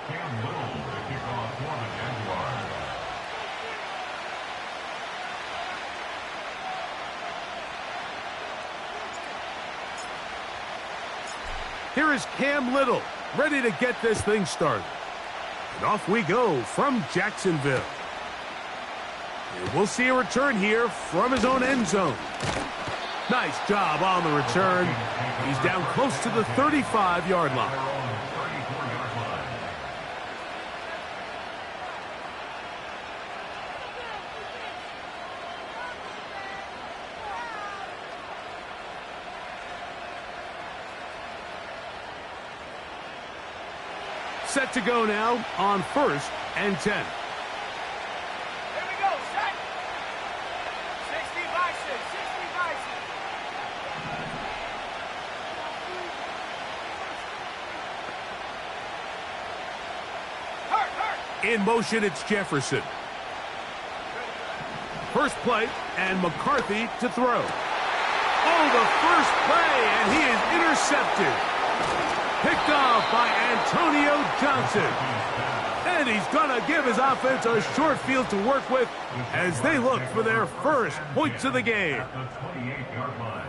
Cam Little to kick off for the Jaguars. Here is Cam Little, ready to get this thing started. And off we go from Jacksonville. And we'll see a return here from his own end zone. Nice job on the return. He's down close to the 35-yard line. Set to go now on 1st and 10. Here we go, set. 60 by 6, 60 by 6. Hurt. In motion, it's Jefferson. First play, and McCarthy to throw. Oh, the first play, and he is intercepted. Picked off by Antonio Johnson. And he's going to give his offense a short field to work with as they look for their first points of the game.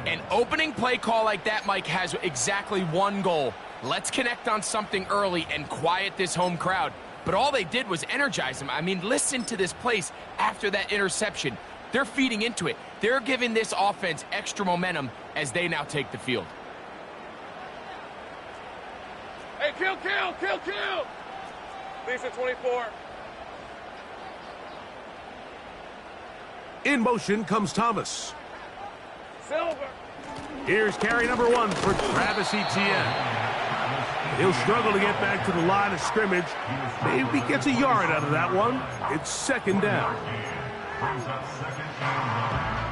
An opening play call like that, Mike, has exactly one goal. Let's connect on something early and quiet this home crowd. But all they did was energize them. I mean, listen to this place after that interception. They're feeding into it. They're giving this offense extra momentum as they now take the field. Hey, kill! Lisa 24. In motion comes Thomas. Silver. Here's carry number 1 for Travis Etienne. He'll struggle to get back to the line of scrimmage. Maybe gets a yard out of that one. It's 2nd down. Brings up 2nd down.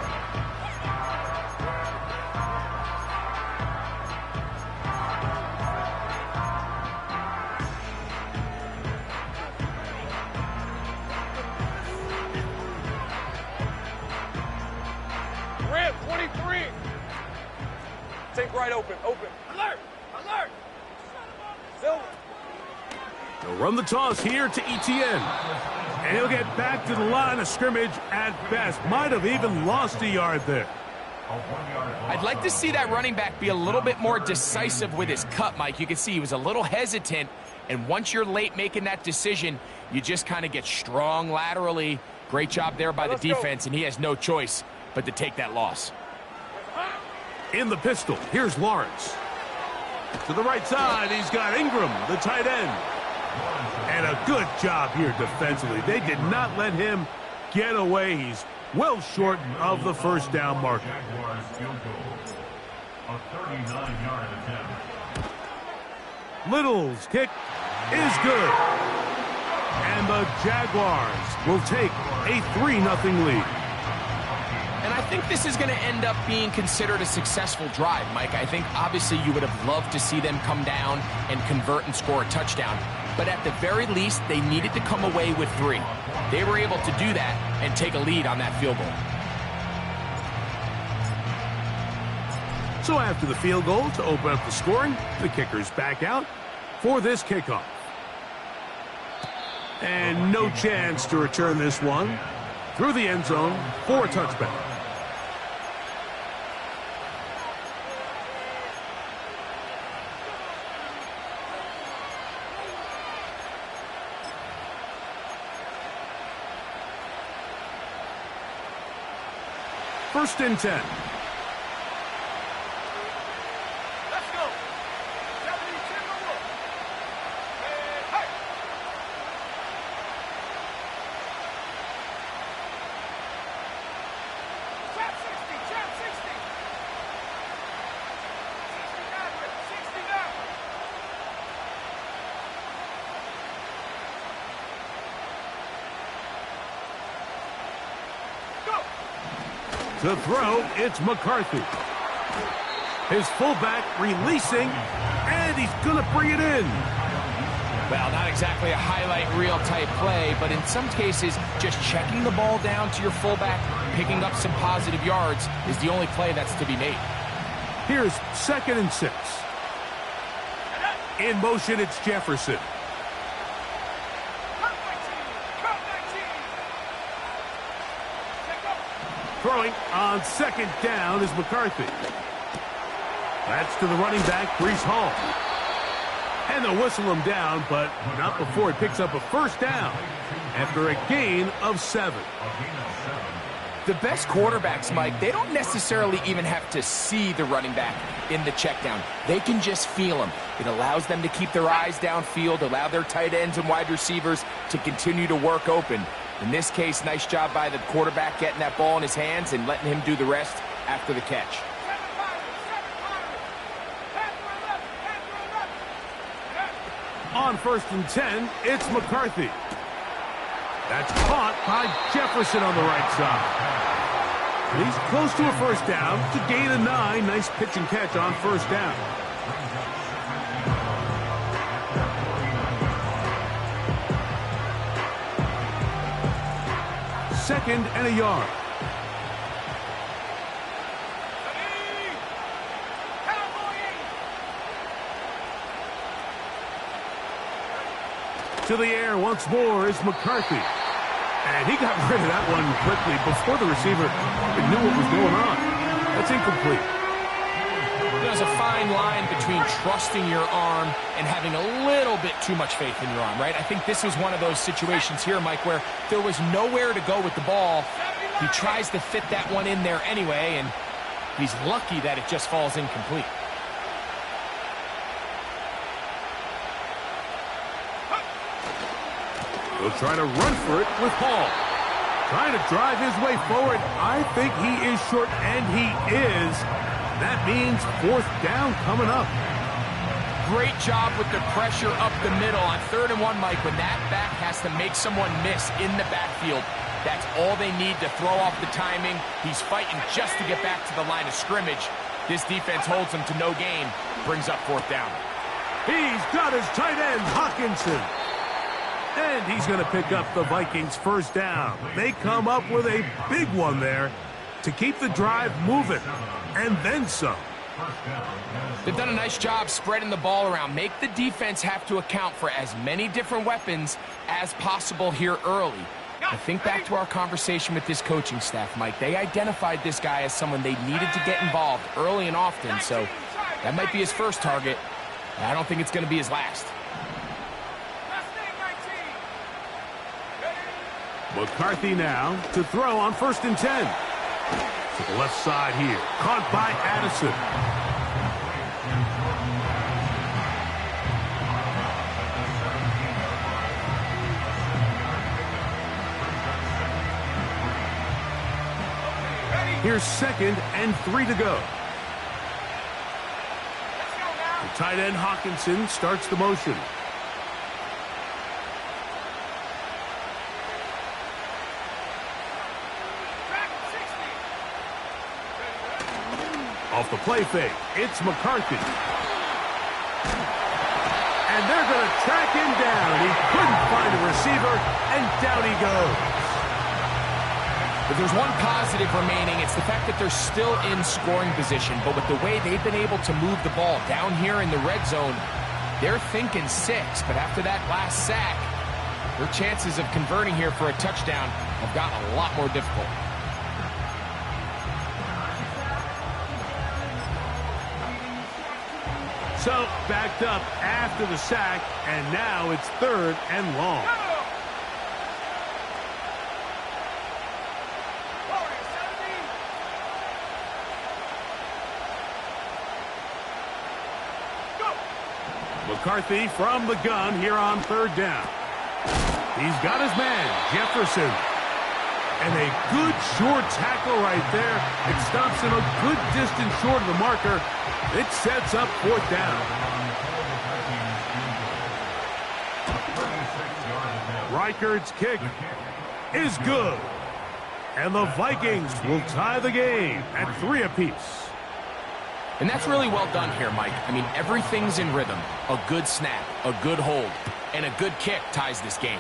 Rim 23. Take right open. Alert. Silver. They'll run the toss here to Etienne. And he'll get back to the line of scrimmage at best. Might have even lost a yard there. I'd like to see that running back be a little bit more decisive with his cut, Mike. You can see he was a little hesitant, and once you're late making that decision, you just kind of get strong laterally. Great job there by the defense, and he has no choice but to take that loss. In the pistol, here's Lawrence. To the right side, he's got Ingram, the tight end. And a good job here defensively. They did not let him get away. He's well short of the first down marker. Jaguars field goal. A 39-yard attempt. Little's kick is good. And the Jaguars will take a 3-0 lead. And I think this is going to end up being considered a successful drive, Mike. I think obviously you would have loved to see them come down and convert and score a touchdown. But at the very least, they needed to come away with 3. They were able to do that and take a lead on that field goal. So after the field goal to open up the scoring, the kicker's back out for this kickoff. And no chance to return this one through the end zone for a touchback. First and 10. Let's go. Deputy Timberwolf. And hey. Trap 60. 69. Go. To throw, it's McCarthy. His fullback releasing, and he's going to bring it in. Well, not exactly a highlight reel type play, but in some cases, just checking the ball down to your fullback, picking up some positive yards is the only play that's to be made. Here's 2nd and 6. In motion, it's Jefferson. Throwing on second down is McCarthy. That's to the running back, Breece Hall. And they'll whistle him down, but not before he picks up a first down after a gain of 7. The best quarterbacks, Mike, they don't necessarily even have to see the running back in the check down. They can just feel him. It allows them to keep their eyes downfield, allow their tight ends and wide receivers to continue to work open. In this case, nice job by the quarterback getting that ball in his hands and letting him do the rest after the catch. On 1st and 10, it's McCarthy. That's caught by Jefferson on the right side. And he's close to a first down to gain a 9. Nice pitch and catch on first down. Second and a yard. To the air once more is McCarthy. And he got rid of that one quickly before the receiver knew what was going on. That's incomplete. There's a fine line between trusting your arm and having a little bit too much faith in your arm, right? I think this was one of those situations here, Mike, where there was nowhere to go with the ball. He tries to fit that one in there anyway, and he's lucky that it just falls incomplete. He'll try to run for it with Hall. Trying to drive his way forward. I think he is short, and he is. That means 4th down coming up. Great job with the pressure up the middle on 3rd and 1, Mike. When that back has to make someone miss in the backfield, that's all they need to throw off the timing. He's fighting just to get back to the line of scrimmage. This defense holds him to no gain, brings up 4th down. He's got his tight end, Hawkinson. And he's going to pick up the Vikings' first down. They come up with a big one there to keep the drive moving, and then some. They've done a nice job spreading the ball around. Make the defense have to account for as many different weapons as possible here early. I think back to our conversation with this coaching staff, Mike. They identified this guy as someone they needed to get involved early and often, so that might be his first target. I don't think it's going to be his last. McCarthy now to throw on 1st and 10. To the left side here. Caught by Addison. Here's 2nd and 3 to go. The tight end Hawkinson starts the motion. Off the play fake, it's McCarthy. And they're going to track him down. He couldn't find a receiver, and down he goes. If there's one positive remaining, it's the fact that they're still in scoring position. But with the way they've been able to move the ball down here in the red zone, they're thinking 6. But after that last sack, their chances of converting here for a touchdown have gotten a lot more difficult. So, backed up after the sack, and now it's 3rd and long. McCarthy from the gun here on 3rd down. He's got his man, Jefferson. And a good short tackle right there. It stops him a good distance short of the marker. It sets up 4th down. Reichard's kick is good. And the Vikings will tie the game at 3 apiece. And that's really well done here, Mike. I mean, everything's in rhythm. A good snap, a good hold, and a good kick ties this game.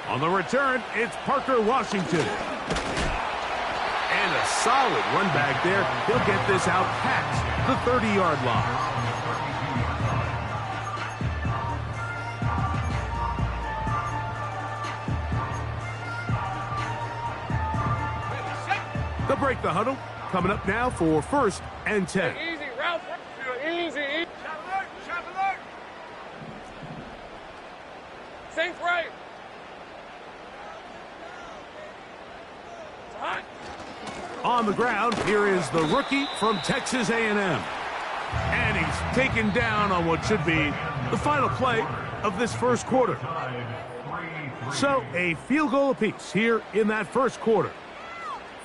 On the return, it's Parker Washington. And a solid run back there. He'll get this out past the 30-yard line. They'll break the huddle. Coming up now for 1st and 10. Easy, Ralph. Easy. Shot alert. Shot alert. Saints right. It's hot. On the ground, here is the rookie from Texas A&M. And he's taken down on what should be the final play of this first quarter. So a field goal apiece here in that first quarter.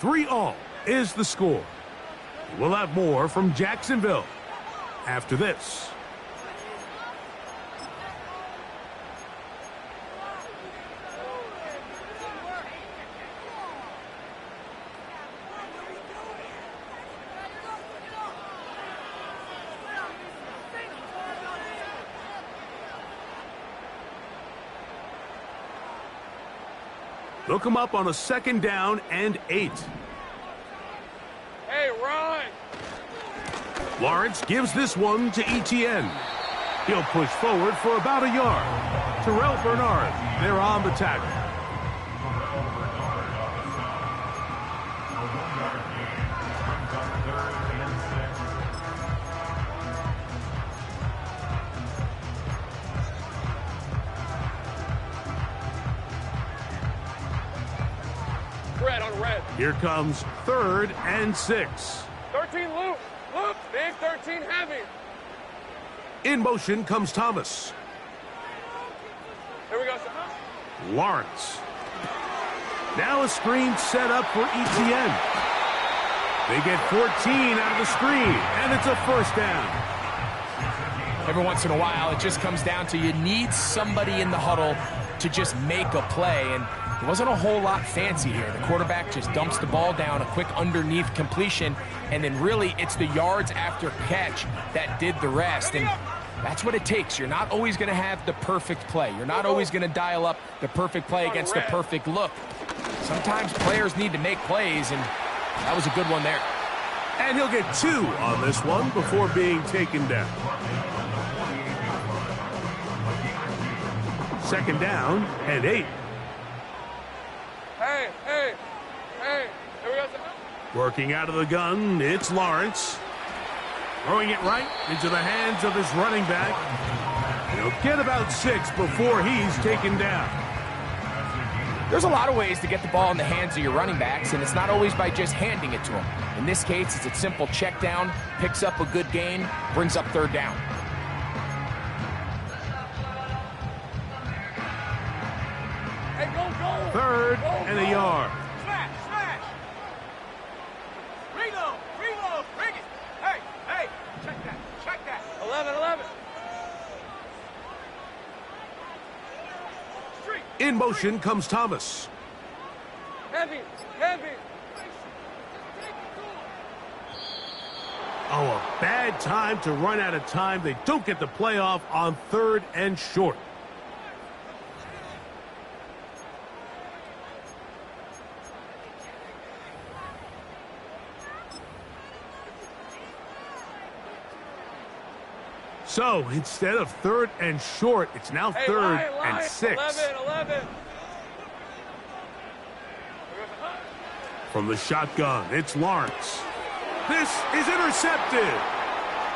3-all is the score. We'll have more from Jacksonville after this. They'll come up on a 2nd down and 8. Hey, Ron. Lawrence gives this one to Etienne. He'll push forward for about a yard. Terrell Bernard, they're on the tackle. Red on red. Here comes 3rd and 6. 13 loop. Loop. Big 13 heavy. In motion comes Thomas. Here we go, sir. Lawrence. Now a screen set up for Etienne. They get 14 out of the screen, and it's a 1st down. Every once in a while, it just comes down to you need somebody in the huddle to just make a play, and it wasn't a whole lot fancy here. The quarterback just dumps the ball down, a quick underneath completion, and then really it's the yards after catch that did the rest. And that's what it takes. You're not always going to have the perfect play. You're not always going to dial up the perfect play against the perfect look. Sometimes players need to make plays, and that was a good one there. And he'll get 2 on this one before being taken down. 2nd down and 8. Hey. Here we go, sir. Working out of the gun, it's Lawrence. Throwing it right into the hands of his running back. He'll get about 6 before he's taken down. There's a lot of ways to get the ball in the hands of your running backs, and it's not always by just handing it to them. In this case, it's a simple check down, picks up a good gain, brings up 3rd down. Hey, go. 3rd and a yard. Smash. Reload. Bring it. Hey. Check that. 11. Street. In motion comes Thomas. Heavy. Oh, a bad time to run out of time. They don't get the playoff on 3rd and short. So instead of 3rd and short, it's now 3rd and 6. 11. From the shotgun, it's Lawrence. This is intercepted.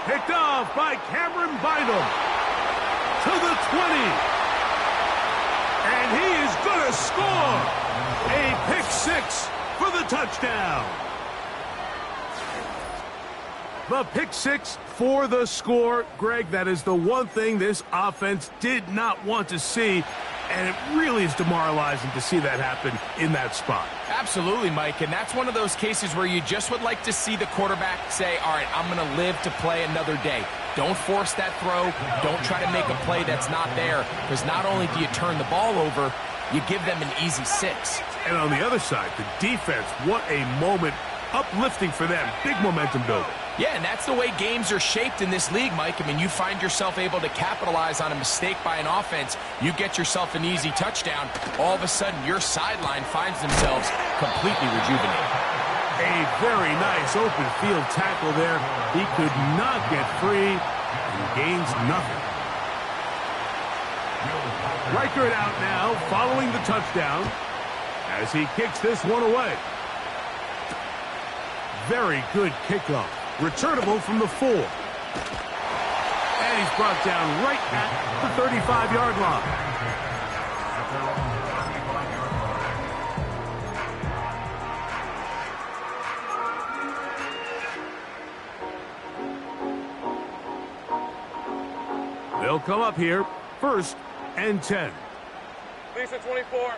Picked off by Cameron Bynum to the 20. And he is going to score. A pick 6 for the touchdown. The pick 6 for the score. Greg, that is the one thing this offense did not want to see, and it really is demoralizing to see that happen in that spot. Absolutely, Mike, and that's one of those cases where you just would like to see the quarterback say, all right, I'm going to live to play another day. Don't force that throw. Don't try to make a play that's not there, because not only do you turn the ball over, you give them an easy 6. And on the other side, the defense, what a moment. Uplifting for them. Big momentum builder. Yeah, and that's the way games are shaped in this league, Mike. I mean, you find yourself able to capitalize on a mistake by an offense. You get yourself an easy touchdown. All of a sudden, your sideline finds themselves completely rejuvenated. A very nice open field tackle there. He could not get free and gains nothing. Reichert out now following the touchdown as he kicks this one away. very good kickoff. Returnable from the 4. And he's brought down right at the 35-yard line. They'll come up here, 1st and 10. Lisa 24.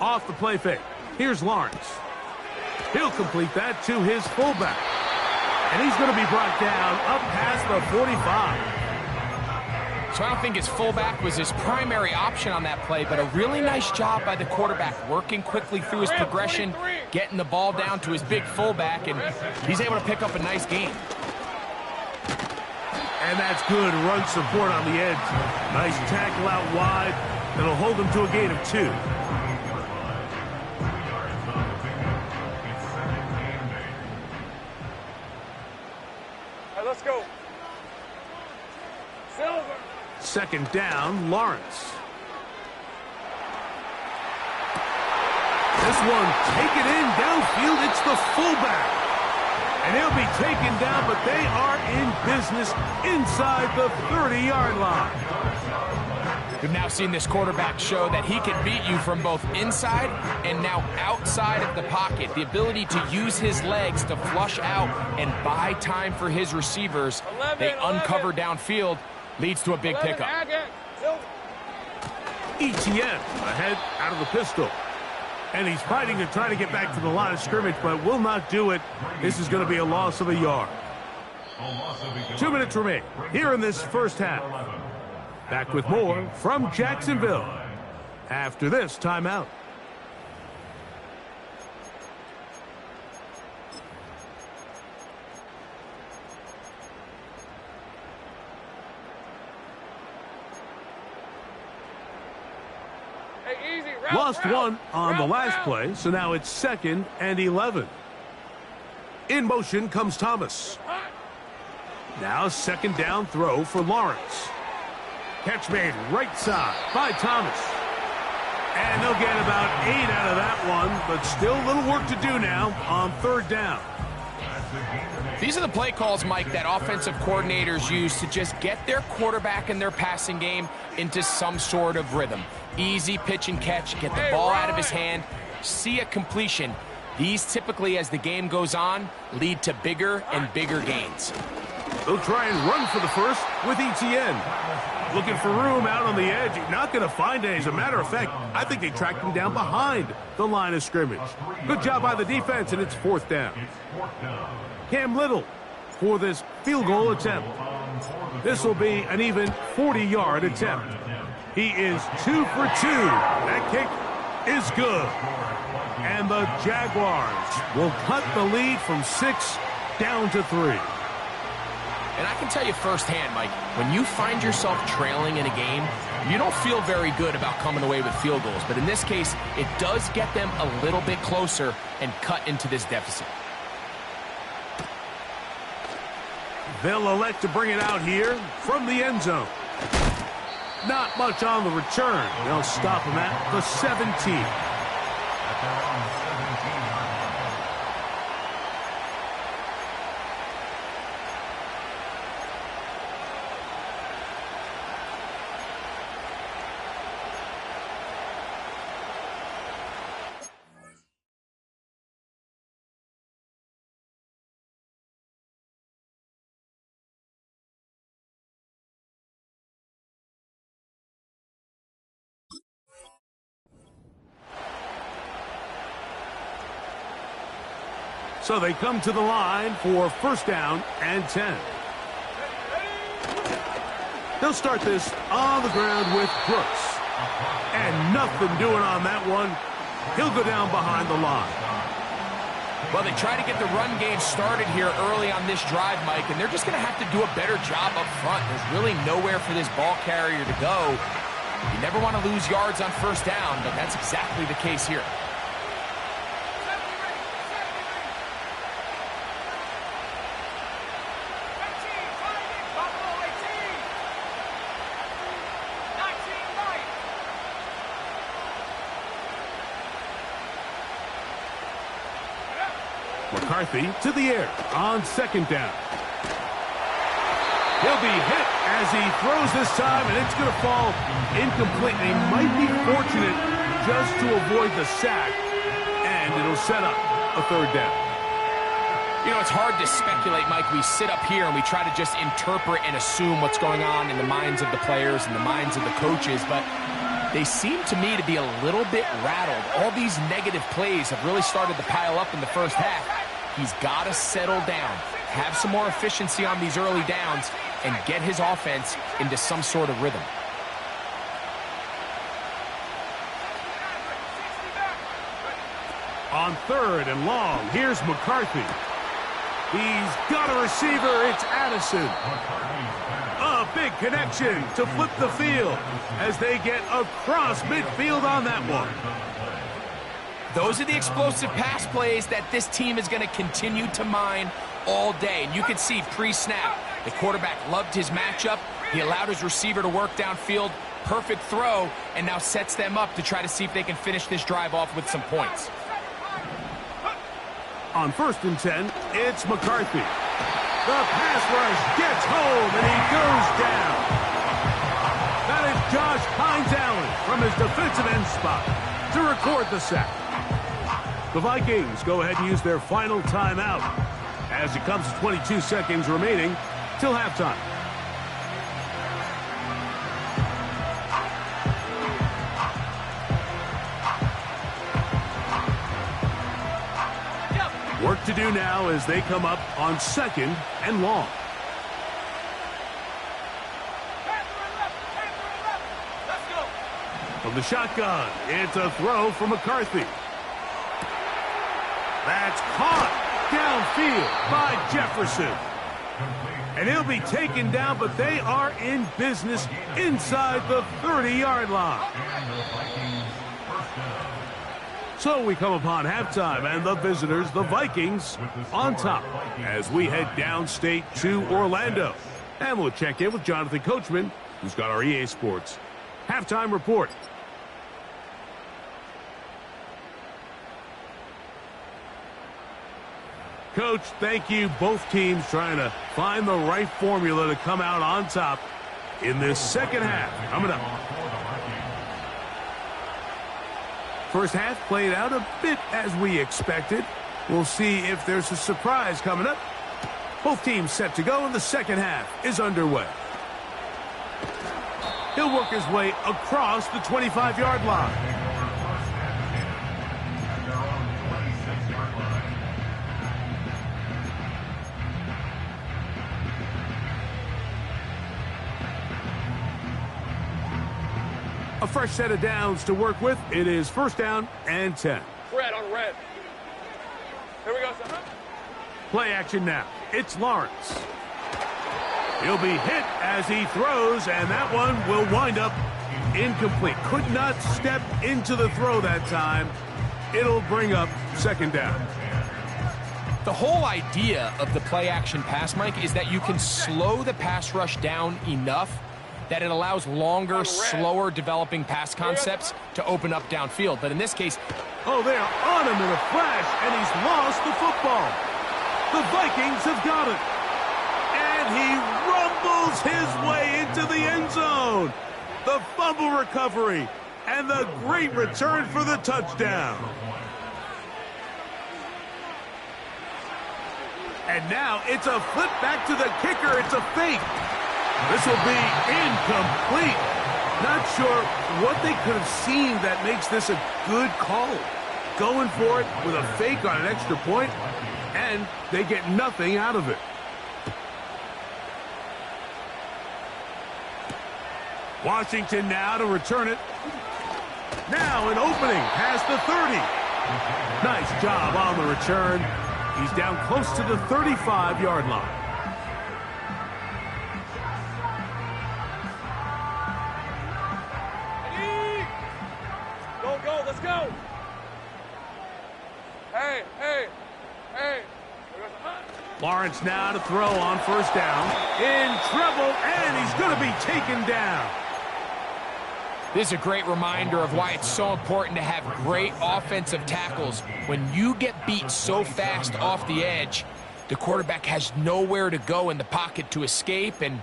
Off the play fake. Here's Lawrence. He'll complete that to his fullback. And he's going to be brought down up past the 45. So I don't think his fullback was his primary option on that play, but a really nice job by the quarterback working quickly through his progression, getting the ball down to his big fullback, and he's able to pick up a nice gain. And that's good run support on the edge. Nice tackle out wide. That'll hold him to a gain of 2. Let's go. Silver. 2nd down, Lawrence. This one taken in downfield. It's the fullback. And he'll be taken down, but they are in business inside the 30-yard line. We've now seen this quarterback show that he can beat you from both inside and now outside of the pocket. The ability to use his legs to flush out and buy time for his receivers. They uncover downfield, leads to a big pickup. Etienne ahead out of the pistol. And he's fighting and trying to get back to the line of scrimmage, but will not do it. This is going to be a loss of a yard. 2 minutes remain here in this first half. Back with more from Jacksonville after this timeout. Lost one on the last play, so now it's 2nd and 11. In motion comes Thomas. Now 2nd down throw for Lawrence. Catch made right side by Thomas. And they'll get about 8 out of that one, but still a little work to do now on 3rd down. These are the play calls, Mike, that offensive coordinators use to just get their quarterback and their passing game into some sort of rhythm. Easy pitch and catch, get the ball out of his hand, see a completion. These typically, as the game goes on, lead to bigger and bigger gains. They'll try and run for the 1st with Etienne. Looking for room out on the edge. Not going to find it. As a matter of fact, I think they tracked him down behind the line of scrimmage. Good job by the defense, and it's 4th down. Cam Little for this field goal attempt. This will be an even 40-yard attempt. He is 2 for 2. That kick is good. And the Jaguars will cut the lead from 6 down to 3. And I can tell you firsthand, Mike, when you find yourself trailing in a game, you don't feel very good about coming away with field goals. But in this case, it does get them a little bit closer and cut into this deficit. They'll elect to bring it out here from the end zone. Not much on the return. They'll stop him at the 17. So they come to the line for 1st down and 10. They'll start this on the ground with Brooks. And nothing doing on that one. He'll go down behind the line. Well, they try to get the run game started here early on this drive, Mike, and they're just going to have to do a better job up front. There's really nowhere for this ball carrier to go. You never want to lose yards on 1st down, but that's exactly the case here. McCarthy to the air on second down. He'll be hit as he throws this time, and it's going to fall incomplete. They might be fortunate just to avoid the sack, and it'll set up a third down. You know, it's hard to speculate, Mike. We sit up here and we try to just interpret and assume what's going on in the minds of the players and the minds of the coaches, but they seem to me to be a little bit rattled. All these negative plays have really started to pile up in the first half. He's got to settle down, have some more efficiency on these early downs, and get his offense into some sort of rhythm. On third and long, here's McCarthy. He's got a receiver. It's Addison. A big connection to flip the field as they get across midfield on that one. Those are the explosive pass plays that this team is going to continue to mine all day. And you can see pre-snap, the quarterback loved his matchup. He allowed his receiver to work downfield. Perfect throw, and now sets them up to try to see if they can finish this drive off with some points. On 1st and 10, it's McCarthy. The pass rush gets home, and he goes down. That is Josh Hines-Allen from his defensive end spot to record the sack. The Vikings go ahead and use their final timeout as it comes to 22 seconds remaining till halftime. Work to do now as they come up on 2nd and long. From the shotgun, it's a throw from McCarthy. That's caught downfield by Jefferson. And he'll be taken down, but they are in business inside the 30-yard line. So we come upon halftime, and the visitors, the Vikings, on top as we head downstate to Orlando. And we'll check in with Jonathan Coachman, who's got our EA Sports halftime report. Coach, thank you. Both teams trying to find the right formula to come out on top in this second half. Coming up. First half played out a bit as we expected. We'll see if there's a surprise coming up. Both teams set to go, and the second half is underway. He'll work his way across the 25-yard line. A fresh set of downs to work with. It is 1st down and 10. Red on red. Here we go, son. Play action now. It's Lawrence. He'll be hit as he throws, and that one will wind up incomplete. Could not step into the throw that time. It'll bring up 2nd down. The whole idea of the play action pass, Mike, is that you can slow the pass rush down enough that it allows longer, slower developing pass concepts to open up downfield. But in this case, oh, they're on him in a flash, and he's lost the football. The Vikings have got it. And he rumbles his way into the end zone. The fumble recovery and the great return for the touchdown. And now it's a flip back to the kicker. It's a fake. This will be incomplete. Not sure what they could have seen that makes this a good call. Going for it with a fake on an extra point, and they get nothing out of it. Washington now to return it. Now an opening past the 30. Nice job on the return. He's down close to the 35-yard line. Let's go. Hey. Lawrence now to throw on 1st down. In trouble, and he's going to be taken down. This is a great reminder of why it's so important to have great offensive tackles. When you get beat so fast off the edge, the quarterback has nowhere to go in the pocket to escape, and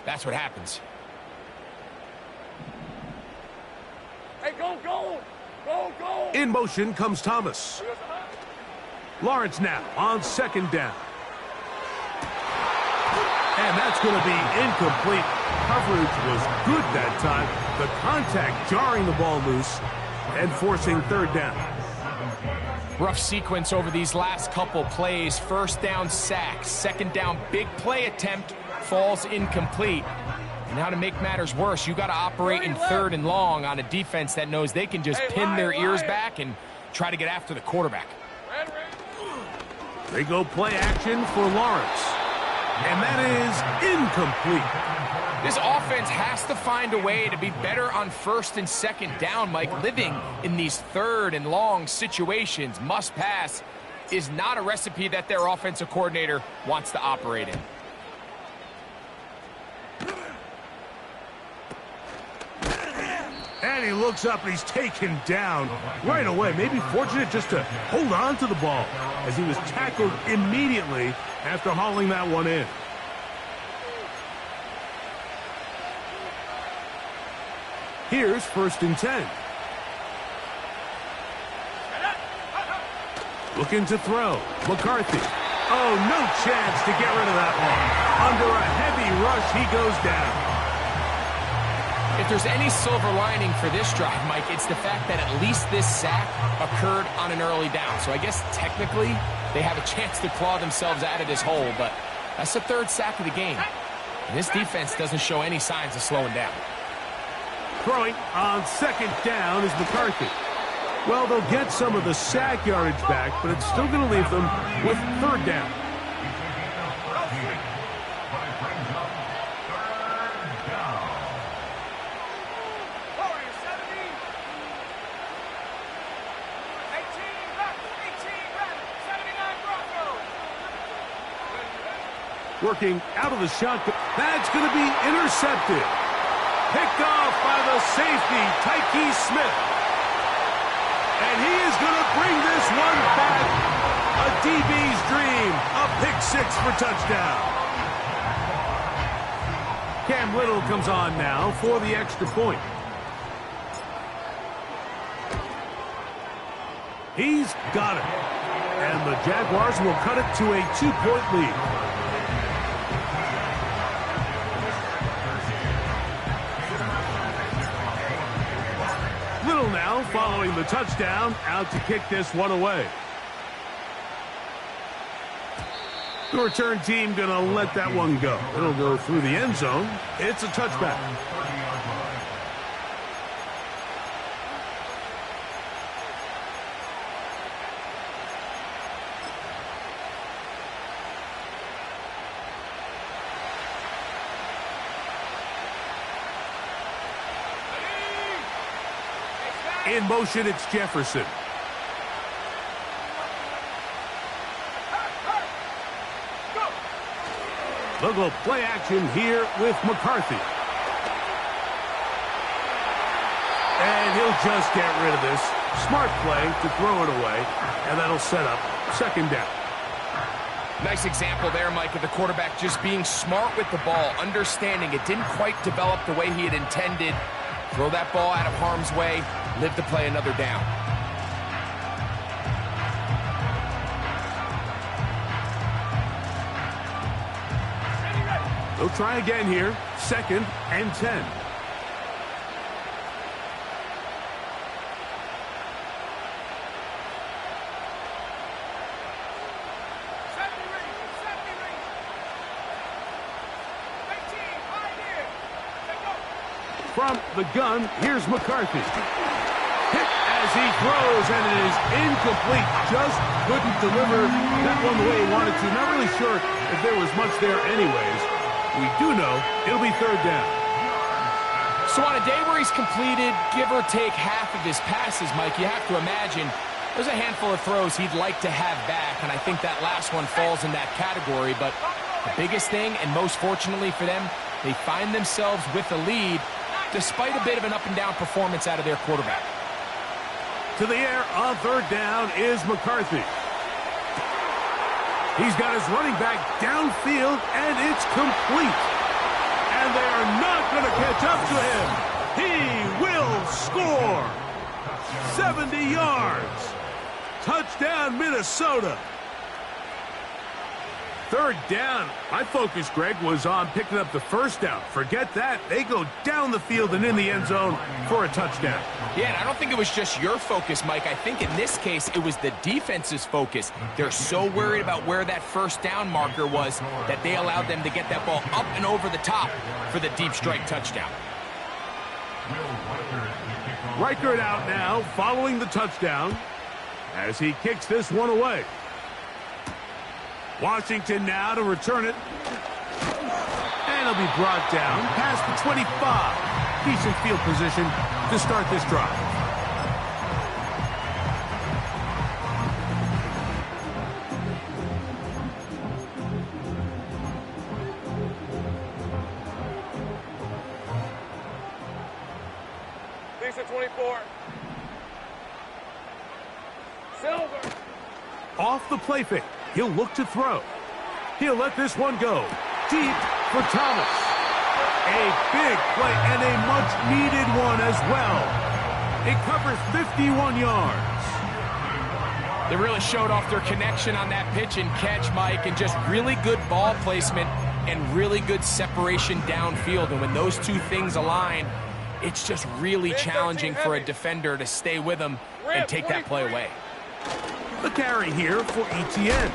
that's what happens. Hey, go, go! Go, go! In motion comes Thomas. Lawrence now on second down. And that's going to be incomplete. Coverage was good that time. The contact jarring the ball loose and forcing third down. Rough sequence over these last couple plays. First down sack, second down big play attempt falls incomplete. And now to make matters worse, you got to operate in third and long on a defense that knows they can just pin their ears back and try to get after the quarterback. They go play action for Lawrence. And that is incomplete. This offense has to find a way to be better on first and second down, Mike. Living in these third and long situations, must pass, is not a recipe that their offensive coordinator wants to operate in. And he looks up and he's taken down right away. Maybe fortunate just to hold on to the ball as he was tackled immediately after hauling that one in. Here's first and 10. Looking to throw. McCarthy. Oh, no chance to get rid of that one. Under a heavy rush, he goes down. If there's any silver lining for this drive, Mike, it's the fact that at least this sack occurred on an early down. So I guess technically they have a chance to claw themselves out of this hole, but that's the third sack of the game. And this defense doesn't show any signs of slowing down. Throwing on second down is McCarthy. Well, they'll get some of the sack yardage back, but it's still going to leave them with third down. Working out of the shotgun. That's going to be intercepted. Picked off by the safety, Tyke Smith. And he is going to bring this one back. A DB's dream. A pick six for touchdown. Cam Little comes on now for the extra point. He's got it. And the Jaguars will cut it to a 2-point lead. Little now following the touchdown, out to kick this one away. The return team going to let that one go. It'll go through the end zone. It's a touchback. In motion, it's Jefferson. They'll go play action here with McCarthy. And he'll just get rid of this. Smart play to throw it away, and that'll set up second down. Nice example there, Mike, of the quarterback just being smart with the ball, understanding it didn't quite develop the way he had intended. Throw that ball out of harm's way, live to play another down. They'll try again here. Second and 10. From the gun, here's McCarthy. Hit as he throws, and it is incomplete. Just couldn't deliver that one the way he wanted to. Not really sure if there was much there anyways. We do know it'll be third down. So on a day where he's completed, give or take half of his passes, Mike, you have to imagine there's a handful of throws he'd like to have back, and I think that last one falls in that category. But the biggest thing, and most fortunately for them, they find themselves with a lead. despite a bit of an up-and-down performance out of their quarterback. To the air on third down is McCarthy. He's got his running back downfield, and it's complete. And they are not going to catch up to him. He will score. 70 yards. Touchdown, Minnesota. Third down. My focus, Greg, was on picking up the first down. Forget that. They go down the field and in the end zone for a touchdown. Yeah, and I don't think it was just your focus, Mike. I think in this case, it was the defense's focus. They're so worried about where that first down marker was that they allowed them to get that ball up and over the top for the deep strike touchdown. Reichert out now following the touchdown as he kicks this one away. Washington now to return it. And it'll be brought down past the 25. Decent field position to start this drive. Lisa 24. Silver. Off the play fake. He'll look to throw. He'll let this one go. Deep for Thomas. A big play and a much-needed one as well. It covers 51 yards. They really showed off their connection on that pitch and catch, Mike, and just really good ball placement and really good separation downfield. And when those two things align, it's just really challenging for a defender to stay with them and take that play away. The carry here for ETN.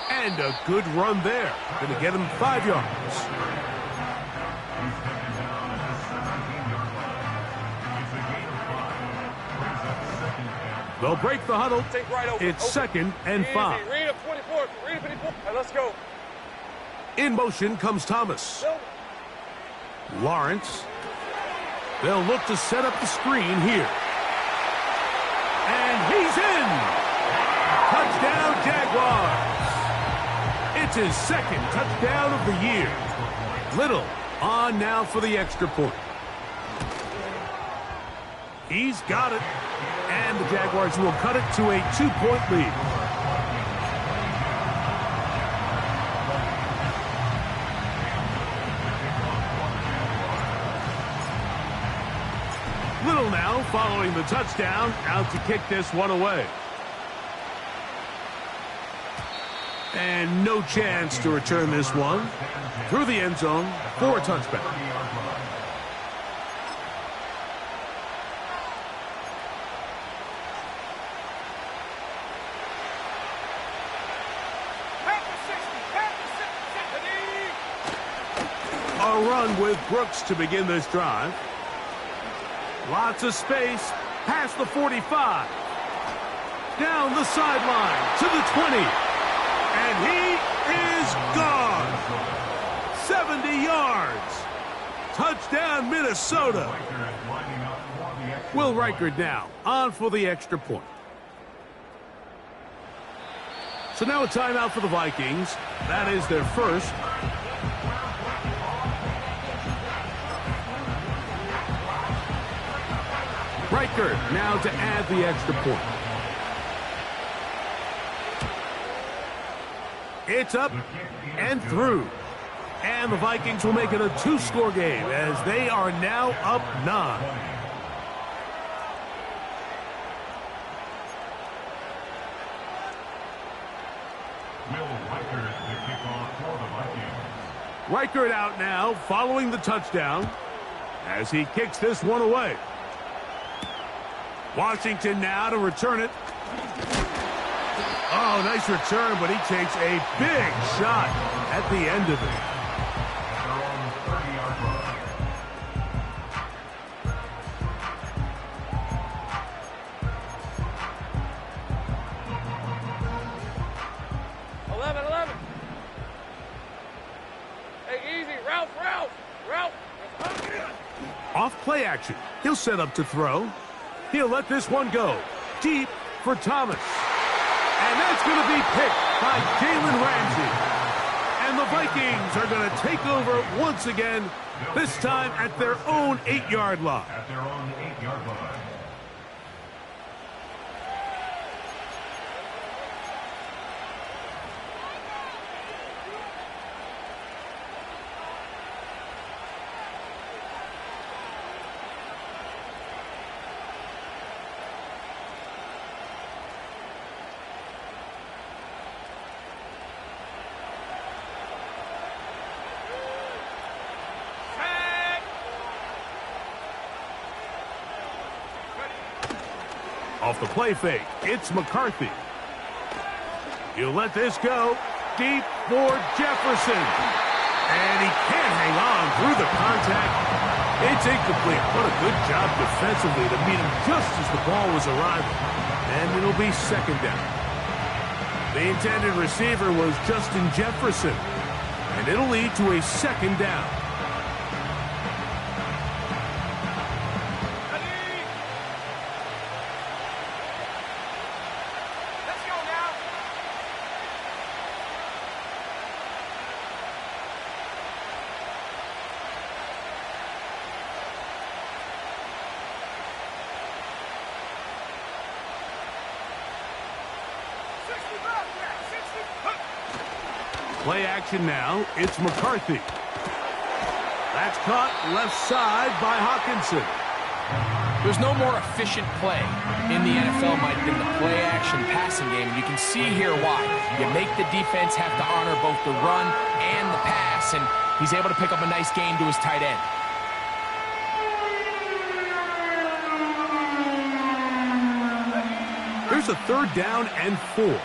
And a good run there. Going to get him 5 yards. They'll break the huddle. It's 2nd and 5. Read up 24. Read up 24. Right, let's go. In motion comes Thomas. Lawrence. They'll look to set up the screen here. And he's in. Touchdown, Jaguars. It's his 2nd touchdown of the year. Little on now for the extra point. He's got it. And the Jaguars will cut it to a 2-point lead. Little now following the touchdown, out to kick this one away. And no chance to return this one through the end zone for a touchback. A run with Brooks to begin this drive. Lots of space past the 45. Down the sideline to the 20. And he is gone. 70 yards. Touchdown, Minnesota. Will Reichert now on for the extra point. So now a timeout for the Vikings. That is their first. Reichert now to add the extra point. It's up and through. And the Vikings will make it a 2-score game as they are now up 9. Reichert out now following the touchdown as he kicks this one away. Washington now to return it. Oh, nice return, but he takes a big shot at the end of it. Off play action. He'll set up to throw. He'll let this one go. Deep for Thomas. And that's going to be picked by Jalen Ramsey. And the Vikings are going to take over once again, this time at their own 8-yard line. At their own 8-yard line. Off the play fake, it's McCarthy. He'll let this go deep for Jefferson. And he can't hang on through the contact. It's incomplete. What a good job defensively to meet him just as the ball was arriving. And it'll be second down. The intended receiver was Justin Jefferson. And it'll lead to a second down. Play action now. It's McCarthy. That's caught left side by Hockenson. There's no more efficient play in the NFL, Mike, than the play-action passing game. You can see here why. You make the defense have to honor both the run and the pass, and he's able to pick up a nice gain to his tight end. Here's a third down and 4.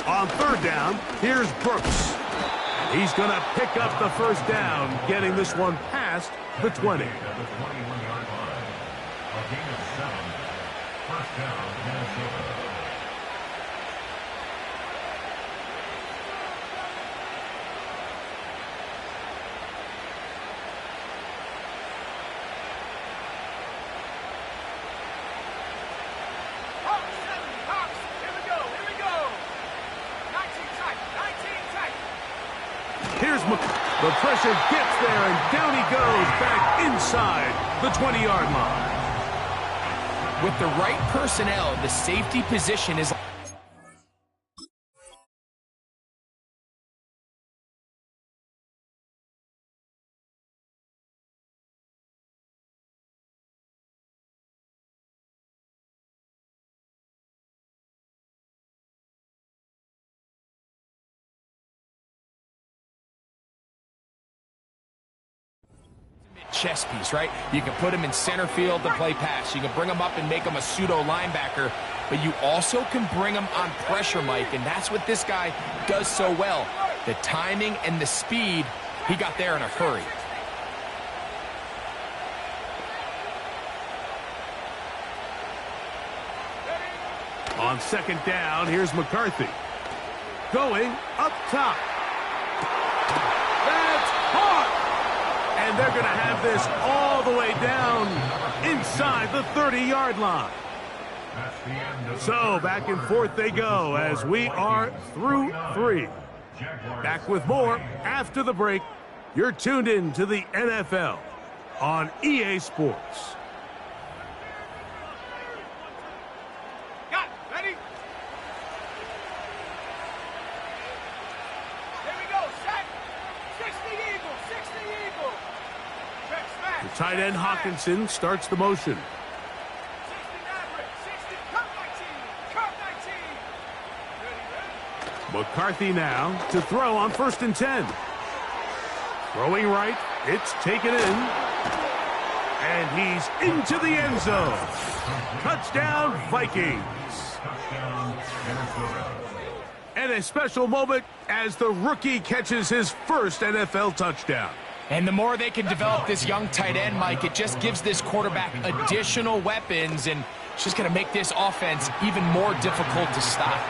On third down, here's Brooks. He's going to pick up the first down, getting this one past the 20. At the 21-yard line. A gain of 7. First down, Minnesota. Here's the pressure gets there, and down he goes back inside the 20-yard line. With the right personnel, the safety position is... chess piece, right? You can put him in center field to play pass. You can bring him up and make him a pseudo linebacker, but you also can bring him on pressure, Mike, and that's what this guy does so well. The timing and the speed, he got there in a hurry. On second down, here's McCarthy. Going up top. That's caught! And they're going to have this all the way down inside the 30-yard line. So back and forth they go as we are through 3. Back with more after the break. You're tuned in to the NFL on EA Sports. Tight end Hockenson starts the motion. McCarthy now to throw on 1st and 10. Throwing right, it's taken in. And he's into the end zone. Touchdown, Vikings. And a special moment as the rookie catches his first NFL touchdown. And the more they can develop this young tight end, Mike, it just gives this quarterback additional weapons, and it's just going to make this offense even more difficult to stop.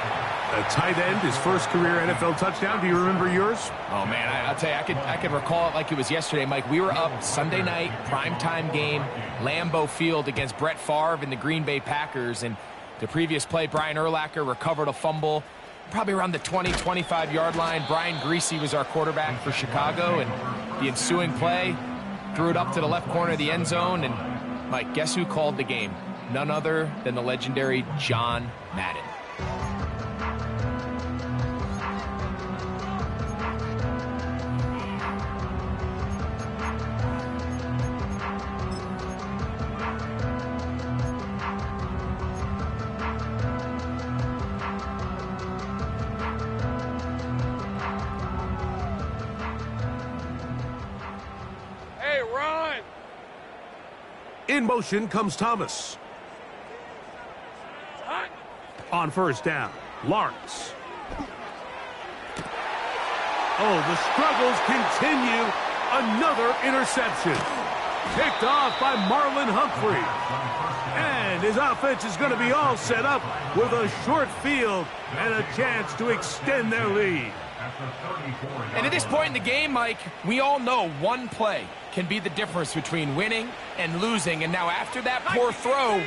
A tight end, his first career NFL touchdown. Do you remember yours? Oh, man, I'll tell you, I could recall it like it was yesterday, Mike. We were up Sunday night, primetime game, Lambeau Field against Brett Favre and the Green Bay Packers. And the previous play, Brian Urlacher recovered a fumble, probably around the 20, 25-yard line. Brian Greasy was our quarterback for Chicago, and the ensuing play threw it up to the left corner of the end zone. And, Mike, guess who called the game? None other than the legendary John Madden. In motion comes Thomas. On first down, Lawrence. Oh, the struggles continue. Another interception. Picked off by Marlon Humphrey. And his offense is going to be all set up with a short field and a chance to extend their lead. And at this point in the game, Mike, we all know one play can be the difference between winning and losing. And now after that poor throw,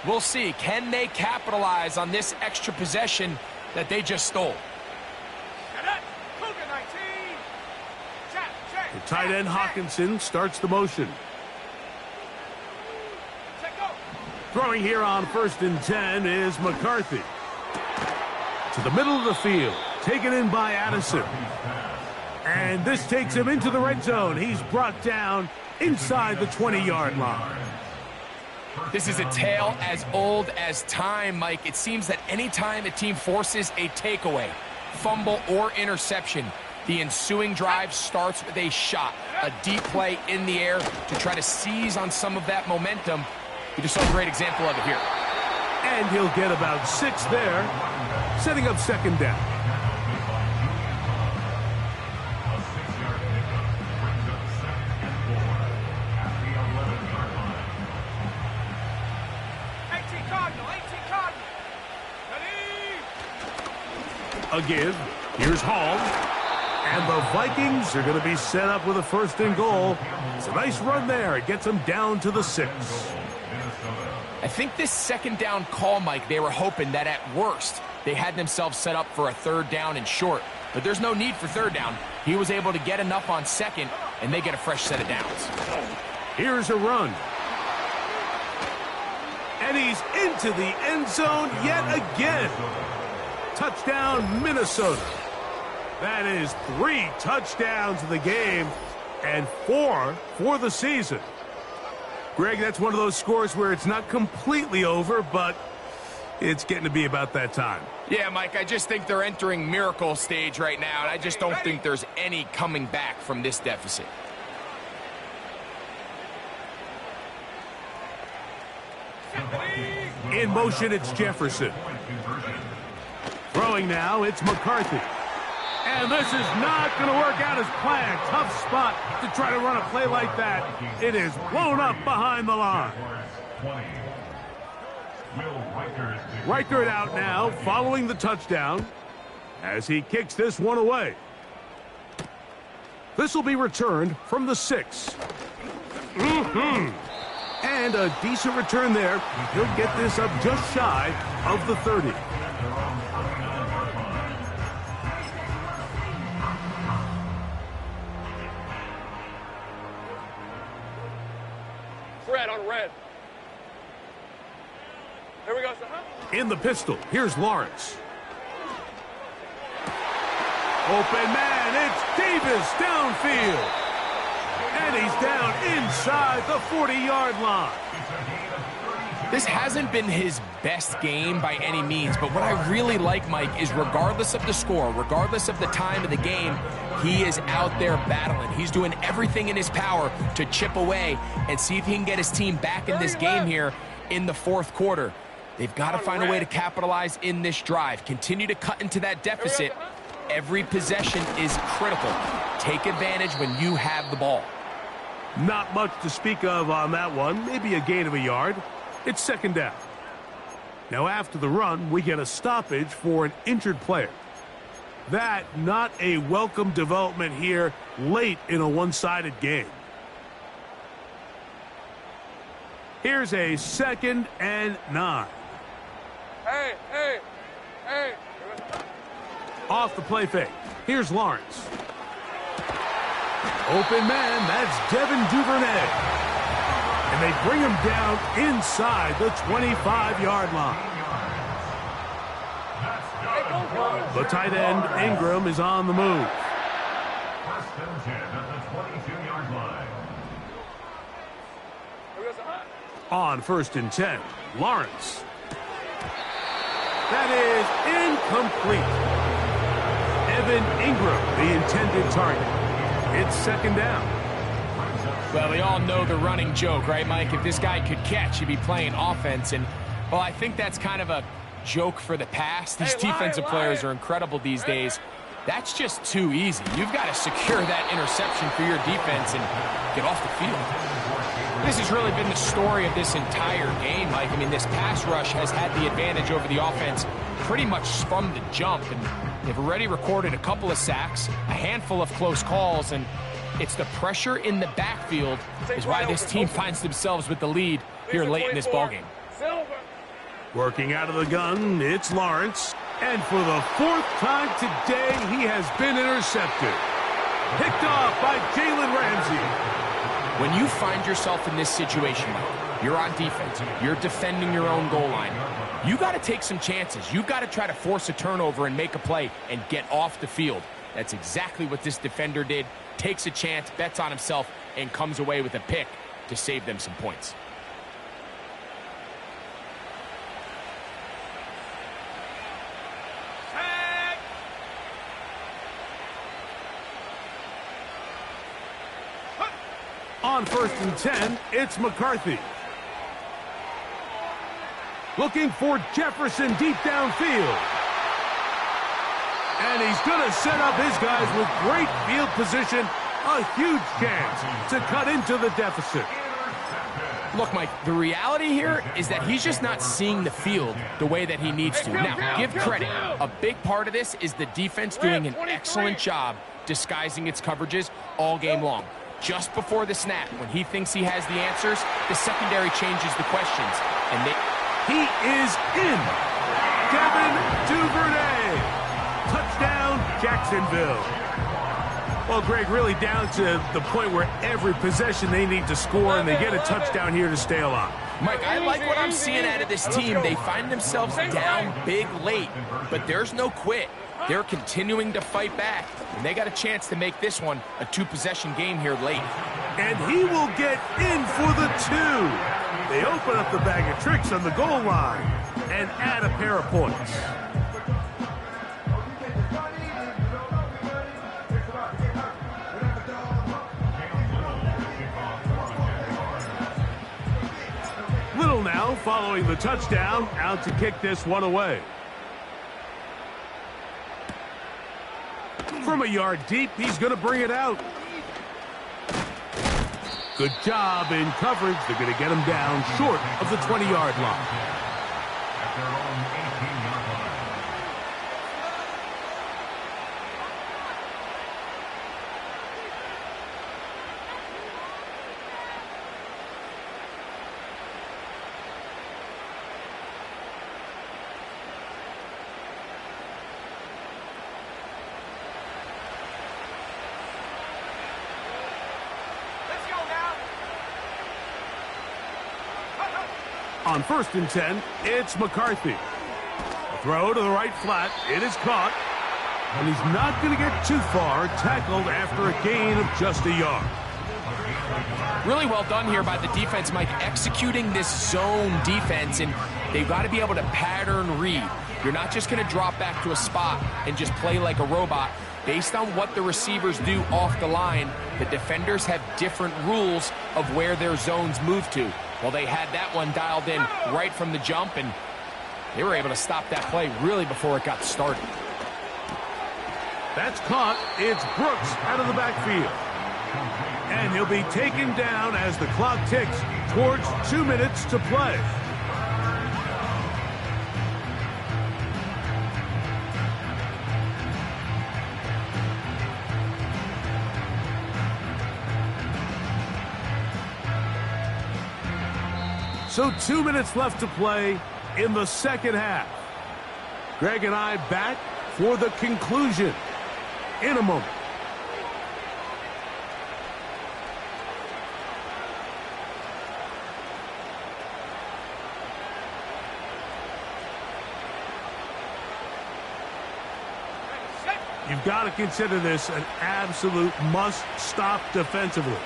we'll see. Can they capitalize on this extra possession that they just stole? The tight end Hawkinson starts the motion. Throwing here on 1st and 10 is McCarthy. To the middle of the field. Taken in by Addison. And this takes him into the red zone. He's brought down inside the 20-yard line. This is a tale as old as time, Mike. It seems that any time a team forces a takeaway, fumble, or interception, the ensuing drive starts with a shot, a deep play in the air to try to seize on some of that momentum. We just saw a great example of it here. And he'll get about 6 there, setting up 2nd down. A give. Here's Hall. And the Vikings are going to be set up with a 1st and goal. It's a nice run there. It gets them down to the 6. I think this 2nd down call, Mike, they were hoping that at worst they had themselves set up for a 3rd down and short. But there's no need for 3rd down. He was able to get enough on 2nd, and they get a fresh set of downs. Here's a run. And he's into the end zone yet again. Touchdown, Minnesota. That is 3 touchdowns in the game and 4 for the season. Greg, that's one of those scores where it's not completely over, but it's getting to be about that time. Yeah, Mike, I just think they're entering miracle stage right now, and I just don't think there's any coming back from this deficit. In motion, it's Jefferson. Throwing now, it's McCarthy. And this is not going to work out as planned. Tough spot to try to run a play like that. It is blown up behind the line. Reichert out now, following the touchdown, as he kicks this one away. This will be returned from the 6. And a decent return there. He'll get this up just shy of the 30. Red on red. Here we go, sir. In the pistol, here's Lawrence. Open man, it's Davis downfield. And he's down inside the 40-yard line. This hasn't been his best game by any means, but what I really like, Mike, is regardless of the score, regardless of the time of the game, he is out there battling. He's doing everything in his power to chip away and see if he can get his team back in this game here in the 4th quarter. They've got to find a way to capitalize in this drive. Continue to cut into that deficit. Every possession is critical. Take advantage when you have the ball. Not much to speak of on that one. Maybe a gain of a yard. It's second down. Now after the run, we get a stoppage for an injured player. That not a welcome development here late in a one-sided game. Here's a 2nd and 9. Hey. Off the play fake. Here's Lawrence. Open man, that's Devin Duvernay. And they bring him down inside the 25-yard line. The tight end, Ingram, is on the move. First and 10 at the 22-yard line. On 1st and 10, Lawrence. That is incomplete. Evan Ingram, the intended target. It's second down. Well, we all know the running joke, right, Mike? If this guy could catch, he'd be playing offense. And, well, I think that's kind of a joke for the past. These defensive players are incredible these days. That's just too easy. You've got to secure that interception for your defense and get off the field. This has really been the story of this entire game, Mike. I mean, this pass rush has had the advantage over the offense pretty much from the jump. And they've already recorded a couple of sacks, a handful of close calls, and it's the pressure in the backfield is why this team finds themselves with the lead here late in this ballgame. Working out of the gun, it's Lawrence. And for the 4th time today, he has been intercepted. Picked off by Jalen Ramsey. When you find yourself in this situation, Mike, you're on defense, you're defending your own goal line, you got to take some chances. You got to try to force a turnover and make a play and get off the field. That's exactly what this defender did. Takes a chance, bets on himself, and comes away with a pick to save them some points. On 1st and 10, it's McCarthy. Looking for Jefferson deep downfield. And he's going to set up his guys with great field position. A huge chance to cut into the deficit. Look, Mike, the reality here is that he's just not seeing the field the way that he needs to. Now, give credit. A big part of this is the defense doing an excellent job disguising its coverages all game long. Just before the snap, when he thinks he has the answers, the secondary changes the questions. And he is in. Devin Duvernay. Touchdown, Jacksonville. Well, Greg, really down to the point where every possession they need to score, and they get a touchdown here to stay alive. Mike, I like what I'm seeing out of this team. They find themselves down big late, but there's no quit. They're continuing to fight back, and they got a chance to make this one a 2-possession game here late. And he will get in for the 2. They open up the bag of tricks on the goal line and add a pair of points. Little now following the touchdown, out to kick this one away. From a yard deep, he's going to bring it out. Good job in coverage. They're going to get him down short of the 20-yard line. At their own 18-yard line. On 1st and 10, it's McCarthy. A throw to the right flat. It is caught. And he's not going to get too far. Tackled after a gain of just a yard. Really well done here by the defense, Mike, executing this zone defense, and they've got to be able to pattern read. You're not just going to drop back to a spot and just play like a robot. Based on what the receivers do off the line, the defenders have different rules of where their zones move to. Well, they had that one dialed in right from the jump, and they were able to stop that play really before it got started. That's caught. It's Brooks out of the backfield. And he'll be taken down as the clock ticks towards 2 minutes to play. So 2 minutes left to play in the second half. Greg and I back for the conclusion in a moment. You've got to consider this an absolute must-stop defensively.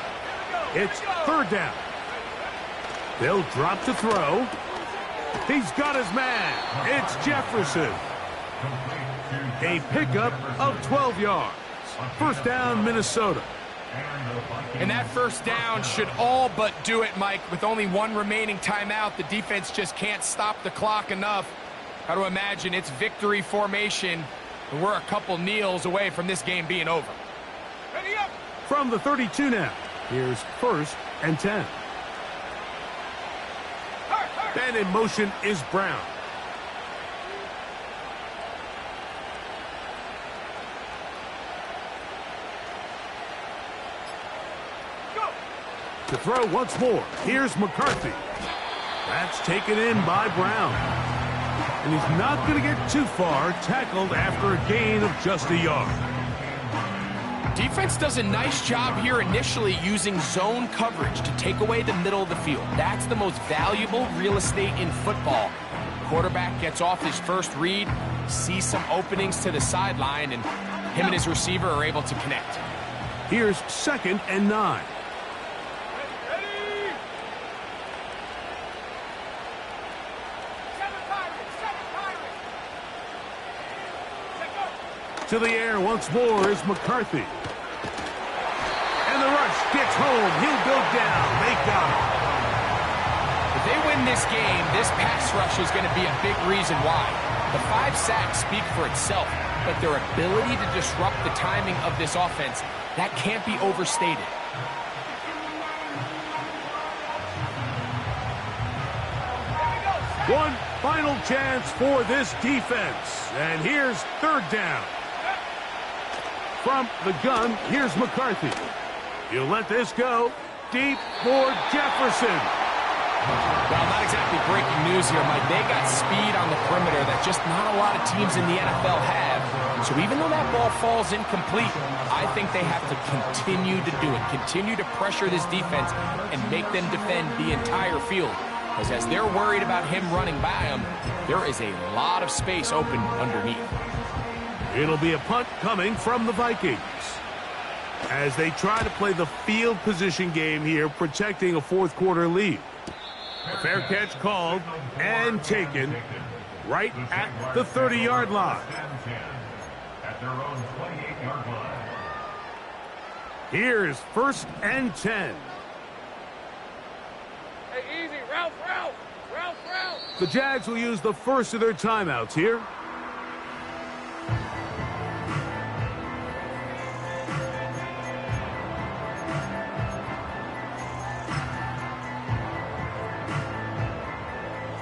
It's third down. They'll drop to throw. He's got his man. It's Jefferson. A pickup of 12 yards. First down, Minnesota. And that first down should all but do it, Mike. With only one remaining timeout, the defense just can't stop the clock enough. Got to imagine it's victory formation. And we're a couple kneels away from this game being over. Ready up. From the 32 now. Here's first and 10. And in motion is Brown. Go. To throw once more. Here's McCarthy. That's taken in by Brown. And he's not going to get too far, tackled after a gain of just a yard. Defense does a nice job here initially using zone coverage to take away the middle of the field. That's the most valuable real estate in football. Quarterback gets off his first read, sees some openings to the sideline, and him and his receiver are able to connect. Here's second and 9. Ready. Seven Pirates. Let go. To the air once more is McCarthy. And the rush gets home. He'll go down. They got him. If they win this game, this pass rush is going to be a big reason why. The 5 sacks speak for itself, but their ability to disrupt the timing of this offense, that can't be overstated. One final chance for this defense. And here's third down. From the gun, here's McCarthy. He'll let this go. Deep for Jefferson. Well, not exactly breaking news here, Mike. They got speed on the perimeter that just not a lot of teams in the NFL have. So even though that ball falls incomplete, I think they have to continue to do it. Continue to pressure this defense and make them defend the entire field. Because as they're worried about him running by them, there is a lot of space open underneath. It'll be a punt coming from the Vikings as they try to play the field position game here, protecting a fourth quarter lead. A fair catch called and taken right at the 30-yard line. At their own 28-yard line. Here's first and 10. Hey, easy. Ralph. The Jags will use the first of their timeouts here.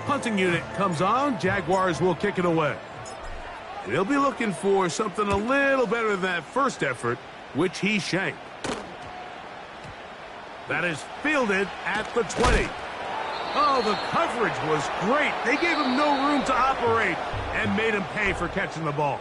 Punting unit comes on. Jaguars will kick it away. And they'll be looking for something a little better than that first effort, which he shanked. That is fielded at the 20. Oh, the coverage was great. They gave him no room to operate and made him pay for catching the ball.